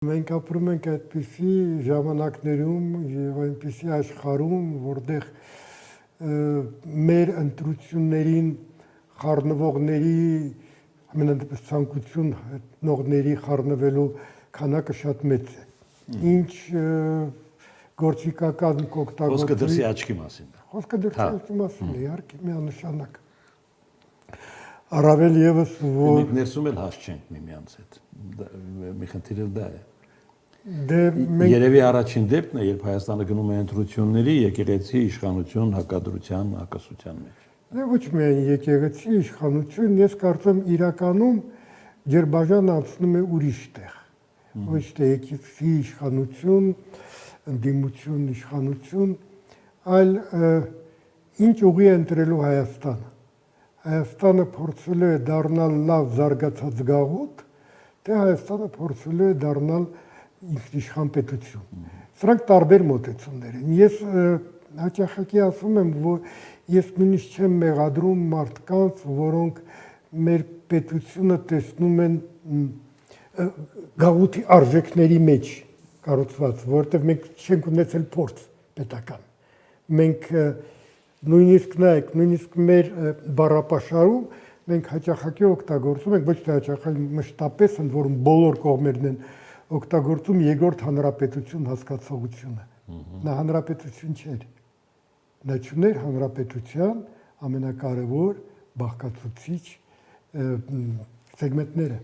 Մենք ապրում ենք այդպիսի ժամանակներում եւ այնպիսի աշխարհում, որտեղ մեր ընտրություններին խառնվողների, ամենատեպս ցանկություն հայտնողների խառնվելու քանակը շատ մեծ է։ Ինչ գործիքական կօգտագործվի։ Խոսքը դրսի աչքի մասին է։ Խոսքը դրսի աչքի մասին է, իհարկե միանշանակ։ Առավել եւս որ մենք ներսում էլ հաս չենք միմյանց հետ։ Մի խնդիրը դա է։ Երևի առաջին դեպքն է, երբ Հայաստանը գնում է ընտրությունների եկեղեցի իշխանություն հակադրության հակասության մեջ։ Դե ոչ միայն եկեղեցի իշխանություն, ես կարծում իրականում Ջերբաժանը անցնում է ուրիշ տեղ։ Ոչ թե եկեղեցի իշխանություն, ընդդիմություն իշխանություն, այլ ինչ ուղի է ընտրելու Հայաստանը։ Հայաստանը փորձելու է դառնալ լավ զարգացած գաղութ, թե Հայաստանը փորձելու է դառնալ ինքնիշխան պետություն։ Սրանք տարբեր մոտեցումներ են։ Ես հաճախակի ասում եմ, որ ես նույնիսկ չեմ մեղադրում մարդկանց, որոնք մեր պետությունը տեսնում են գաղութի արժեքների մեջ կառուցված, որովհետև մենք չենք ունեցել փորձ պետական։ Մենք նույնիսկ նայեք, նույնիսկ մեր բառապաշարում մենք հաճախակի օգտագործում ենք, ոչ թե հաճախակի մշտապես, ընդ որում բոլոր կողմերն են օգտագործում երկրորդ հանրապետություն հասկացողությունը։ Նա հանրապետություն չէր։ Նա չուներ հանրապետության ամենակարևոր բաղկացուցիչ սեգմենտները։